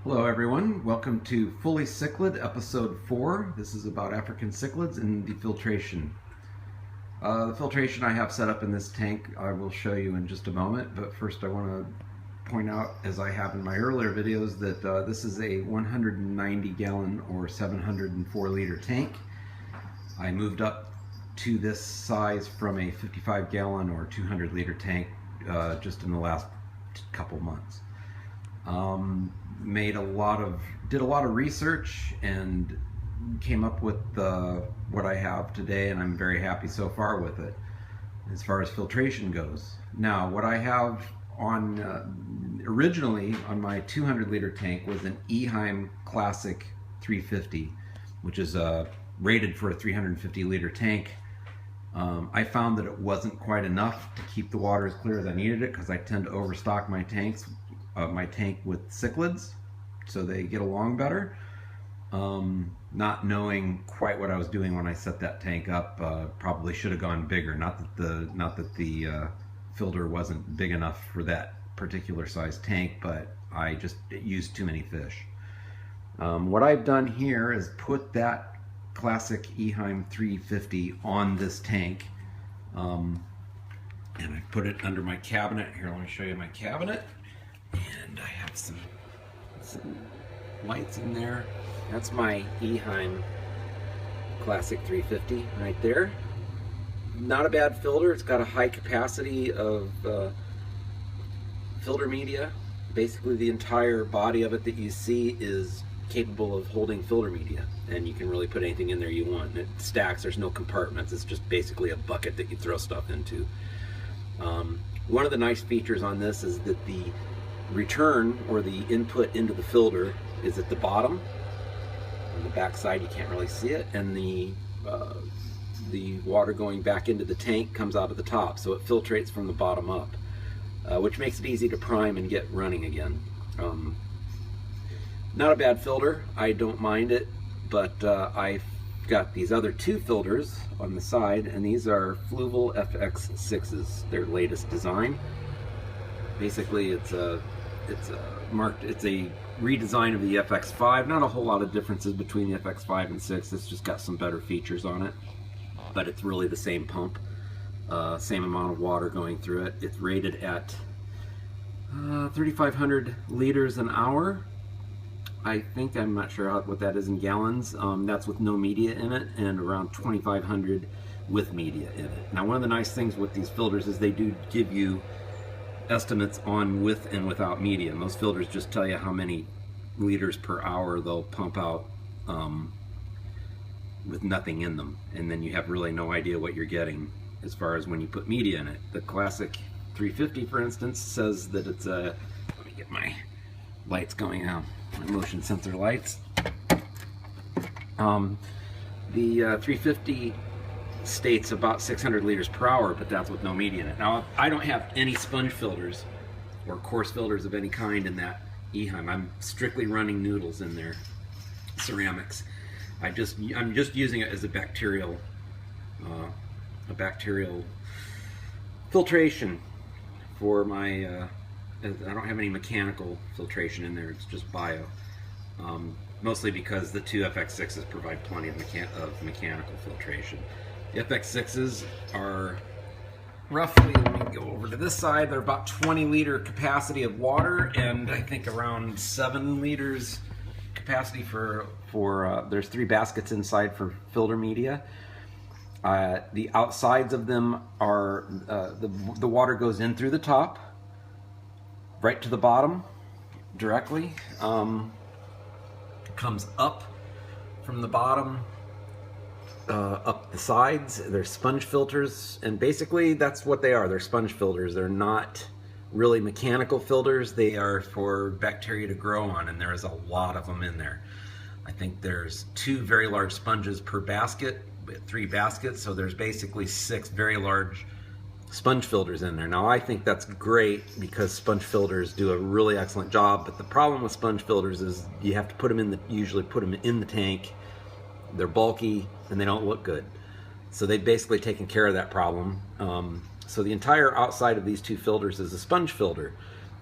Hello everyone, welcome to Fully Cichlid episode 4. This is about African cichlids and the filtration. The filtration I have set up in this tank I will show you in just a moment, but first I want to point out, as I have in my earlier videos, that this is a 190 gallon or 704 liter tank. I moved up to this size from a 55 gallon or 200 liter tank just in the last couple months. Did a lot of research and came up with what I have today, and I'm very happy so far with it as far as filtration goes. Now, what I have on originally on my 200 liter tank was an Eheim Classic 350, which is rated for a 350 liter tank. I found that it wasn't quite enough to keep the water as clear as I needed it, because I tend to overstock my tank with cichlids so they get along better. Not knowing quite what I was doing when I set that tank up, probably should have gone bigger. Not that the filter wasn't big enough for that particular size tank, but I just used too many fish. What I've done here is put that classic Eheim 350 on this tank, and I put it under my cabinet. Here, let me show you my cabinet. And I have some lights in there. That's my Eheim Classic 350 right there. Not a bad filter. It's got a high capacity of filter media. Basically the entire body of it that you see is capable of holding filter media, and you can really put anything in there you want. And it stacks. There's no compartments. It's just basically a bucket that you throw stuff into. One of the nice features on this is that the return, or the input into the filter, is at the bottom. On the back side you can't really see it, and the water going back into the tank comes out of the top, so it filtrates from the bottom up, which makes it easy to prime and get running again. Not a bad filter. I don't mind it, but I've got these other two filters on the side, and these are Fluval FX6s, their latest design. Basically it's a redesign of the FX5. Not a whole lot of differences between the FX5 and 6. It's just got some better features on it, but it's really the same pump, same amount of water going through it. It's rated at 3,500 liters an hour. I think, I'm not sure what that is in gallons. That's with no media in it, and around 2,500 with media in it. Now, one of the nice things with these filters is they do give you estimates on with and without media. Most filters just tell you how many liters per hour they'll pump out with nothing in them, and then you have really no idea what you're getting as far as when you put media in it. The Classic 350, for instance, says that it's a, let me get my lights going now, my motion sensor lights. The 350 states about 600 liters per hour, but that's with no media in it. Now, I don't have any sponge filters or coarse filters of any kind in that Eheim. I'm strictly running noodles in there, ceramics. I'm just using it as a bacterial filtration for my. I don't have any mechanical filtration in there. It's just bio. Mostly because the two FX6s provide plenty of mechanical filtration. The FX6s are roughly, let me go over to this side, they're about 20 liter capacity of water, and I think around 7 liters capacity for there's 3 baskets inside for filter media. The outsides of them are, the water goes in through the top, right to the bottom, directly. Comes up from the bottom, up the sides. They're sponge filters, and basically that's what they are. They're sponge filters. They're not really mechanical filters. They are for bacteria to grow on, and there is a lot of them in there. I think there's 2 very large sponges per basket, 3 baskets, so there's basically 6 very large sponge filters in there. Now, I think that's great because sponge filters do a really excellent job, but the problem with sponge filters is you have to put them in usually put them in the tank. They're bulky and they don't look good. So they've basically taken care of that problem. So the entire outside of these 2 filters is a sponge filter.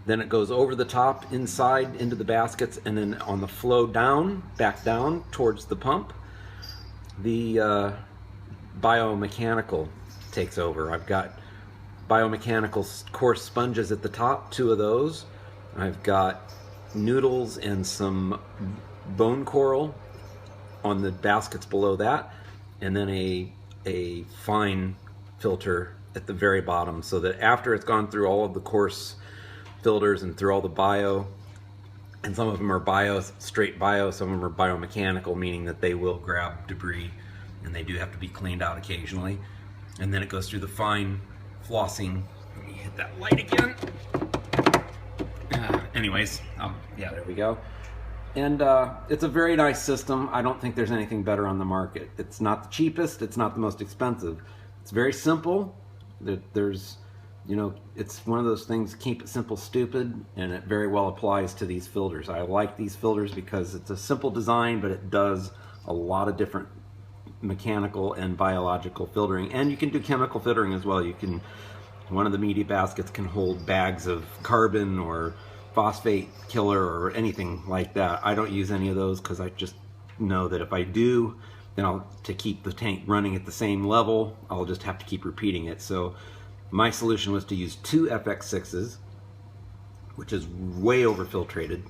then it goes over the top inside into the baskets, and then on the flow down, back down towards the pump, the biomechanical takes over. I've got biomechanical coarse sponges at the top, 2 of those. I've got noodles and some bone coral on the baskets below that, and then a fine filter at the very bottom, so that after it's gone through all of the coarse filters and through all the bio, and some of them are bio, straight bio, some of them are biomechanical, meaning that they will grab debris and they do have to be cleaned out occasionally. And then it goes through the fine flossing. Let me hit that light again. Anyways, yeah, there we go. And it's a very nice system. I don't think there's anything better on the market. It's not the cheapest, it's not the most expensive. It's very simple. There's, you know, it's one of those things, keep it simple, stupid, and it very well applies to these filters. I like these filters because it's a simple design, but it does a lot of different mechanical and biological filtering. And you can do chemical filtering as well. You can, one of the media baskets can hold bags of carbon or phosphate killer or anything like that. I don't use any of those because I just know that if I do, then to keep the tank running at the same level, I'll just have to keep repeating it. So my solution was to use 2 FX6s, which is way overfiltrated,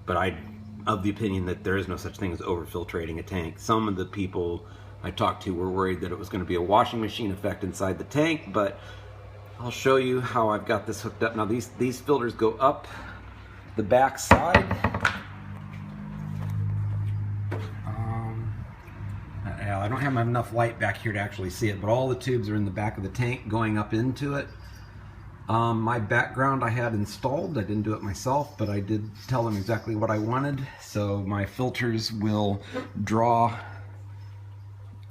but I'm of the opinion that there is no such thing as overfiltrating a tank. Some of the people I talked to were worried that it was going to be a washing machine effect inside the tank, but I'll show you how I've got this hooked up. Now these filters go up the back side. I don't have enough light back here to actually see it, but all the tubes are in the back of the tank going up into it. My background I had installed. I didn't do it myself, but I did tell them exactly what I wanted. So my filters will draw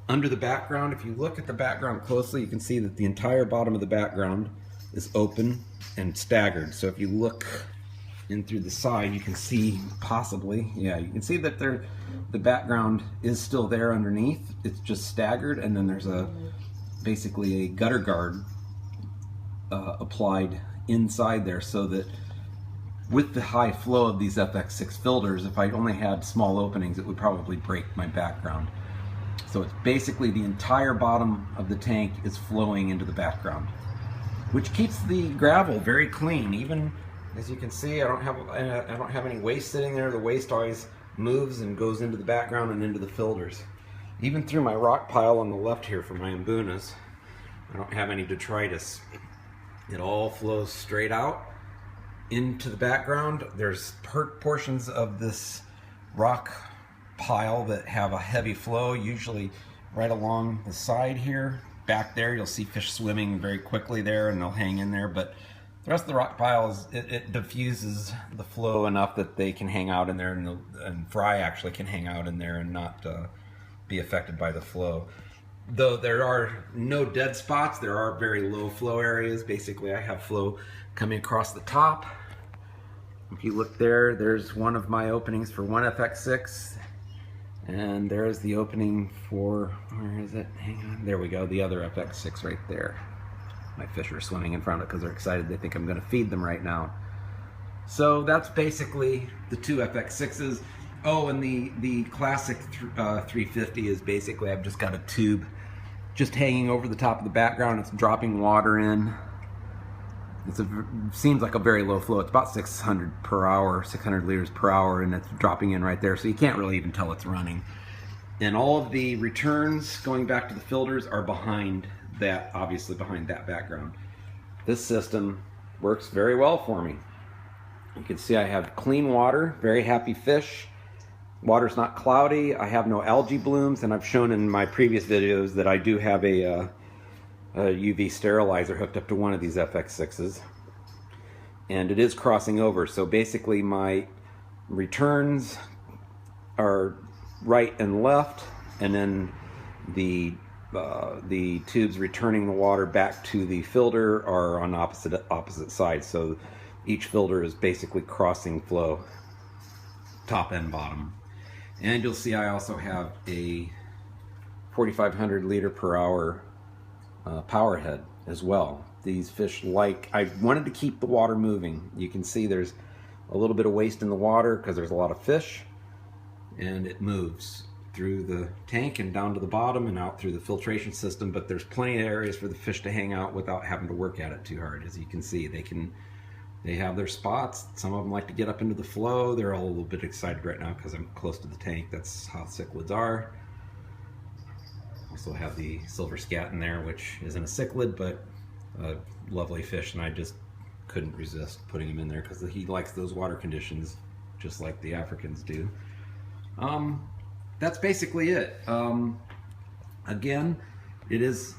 under the background. If you look at the background closely, you can see that the entire bottom of the background is open and staggered. So if you look in through the side, you can see possibly, yeah, you can see that the background is still there underneath. It's just staggered, and then there's basically a gutter guard applied inside there, so that with the high flow of these FX6 filters, if I only had small openings, it would probably break my background. So it's basically the entire bottom of the tank is flowing into the background, which keeps the gravel very clean. Even as you can see, I don't have any waste sitting there. The waste always moves and goes into the background and into the filters. Even through my rock pile on the left here for my Mbunas, I don't have any detritus. It all flows straight out into the background. There's portions of this rock pile that have a heavy flow, usually right along the side here. Back there you'll see fish swimming very quickly there, and they'll hang in there, but the rest of the rock pile it diffuses the flow enough that they can hang out in there, and fry actually can hang out in there and not be affected by the flow. Though there are no dead spots, there are very low flow areas. Basically I have flow coming across the top. If you look there, there's one of my openings for one FX6, and there's the opening for, where is it? Hang on, there we go, the other FX6 right there. My fish are swimming in front of it because they're excited. They think I'm going to feed them right now. So that's basically the 2 FX6s. Oh, and the classic 350 is basically, I've just got a tube just hanging over the top of the background. It's dropping water in. It seems like a very low flow. It's about 600 per hour, 600 liters per hour, and it's dropping in right there, so you can't really even tell it's running. And all of the returns going back to the filters are behind that, obviously behind that background. This system works very well for me. You can see I have clean water, very happy fish. Water's not cloudy. I have no algae blooms, and I've shown in my previous videos that I do have a UV sterilizer hooked up to one of these FX6s, and it is crossing over. So basically my returns are right and left, and then the tubes returning the water back to the filter are on opposite sides. So each filter is basically crossing flow, top and bottom. And you'll see I also have a 4,500 liter per hour power head as well. These fish I wanted to keep the water moving. You can see there's a little bit of waste in the water because there's a lot of fish, and it moves through the tank and down to the bottom and out through the filtration system, but there's plenty of areas for the fish to hang out without having to work at it too hard. As you can see, they have their spots. Some of them like to get up into the flow. They're all a little bit excited right now because I'm close to the tank. That's how cichlids are. Also have the silver scat in there, which isn't a cichlid, but a lovely fish, and I just couldn't resist putting him in there because he likes those water conditions just like the Africans do. That's basically it. Again, it is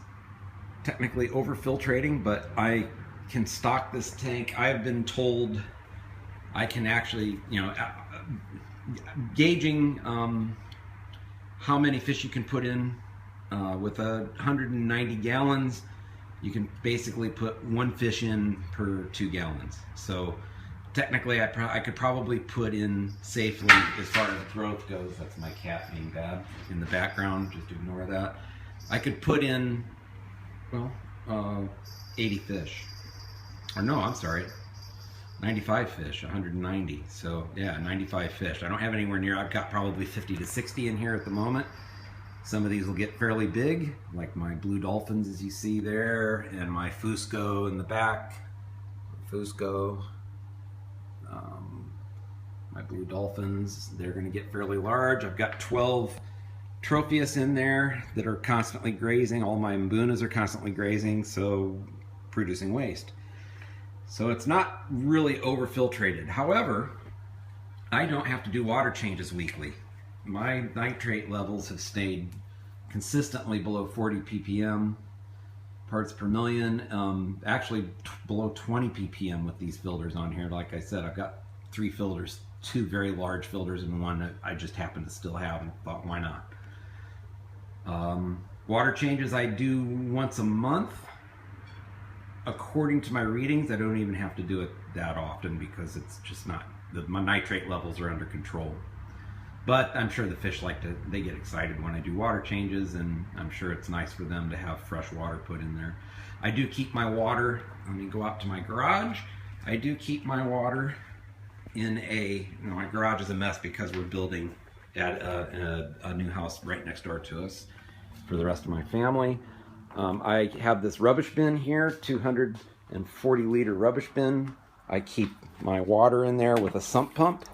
technically over-filtrating, but I can stock this tank. I've been told I can actually, gauging how many fish you can put in with 190 gallons, you can basically put 1 fish in per 2 gallons. So technically, I could probably put in safely, as far as growth goes. That's my cat being bad in the background, just ignore that. I could put in, well, 80 fish. Or no, I'm sorry, 95 fish, 190. So yeah, 95 fish. I don't have anywhere near, I've got probably 50 to 60 in here at the moment. Some of these will get fairly big, like my blue dolphins as you see there, and my Fusco in the back. Fusco. My blue dolphins, they're going to get fairly large. I've got 12 Tropheus in there that are constantly grazing. All my Mbunas are constantly grazing, so producing waste. So it's not really over-filtrated. However, I don't have to do water changes weekly. My nitrate levels have stayed consistently below 40 ppm parts per million, actually below 20 ppm with these filters on here. Like I said, I've got 3 filters, 2 very large filters and 1 that I just happen to still have, and thought, why not? Water changes I do once a month. According to my readings, I don't even have to do it that often because it's just not, my nitrate levels are under control. But I'm sure the fish they get excited when I do water changes, and I'm sure it's nice for them to have fresh water put in there. I do keep my water, let me go out to my garage. I do keep my water in my garage is a mess because we're building at a new house right next door to us for the rest of my family. I have this rubbish bin here, 240 liter rubbish bin. I keep my water in there with a sump pump,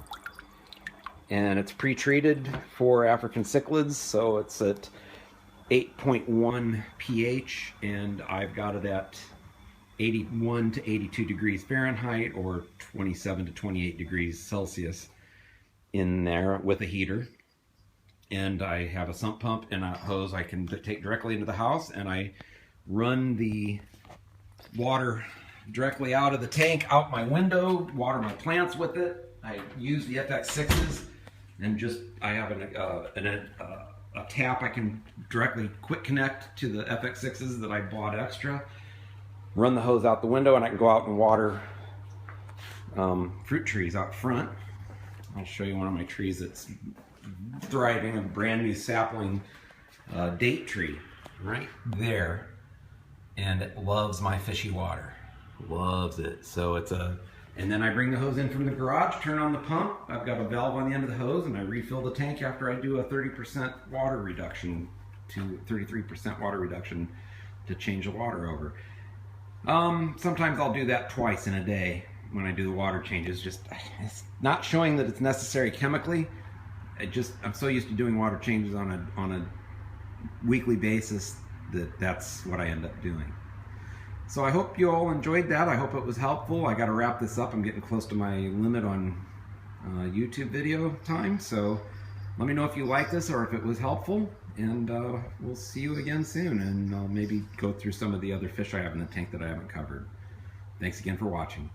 and it's pre-treated for African cichlids, so it's at 8.1 pH, and I've got it at 81 to 82 degrees Fahrenheit or 27 to 28 degrees Celsius in there with a heater. And I have a sump pump and a hose I can take directly into the house, and I run the water directly out of the tank, out my window, water my plants with it. I use the FX6s, and I have a tap I can directly quick connect to the FX6s that I bought extra. Run the hose out the window, and I can go out and water fruit trees out front. I'll show you one of my trees that's thriving, a brand new sapling date tree right there, and it loves my fishy water, loves it. So and then I bring the hose in from the garage, turn on the pump. I've got a valve on the end of the hose, and I refill the tank after I do a 30% water reduction to 33% water reduction to change the water over. Sometimes I'll do that twice in a day when I do the water changes. It's not showing that it's necessary chemically. I'm so used to doing water changes on a weekly basis that's what I end up doing. So I hope you all enjoyed that. I hope it was helpful. I got to wrap this up. I'm getting close to my limit on YouTube video time. So let me know if you like this or if it was helpful. And we'll see you again soon. And I'll maybe go through some of the other fish I have in the tank that I haven't covered. Thanks again for watching.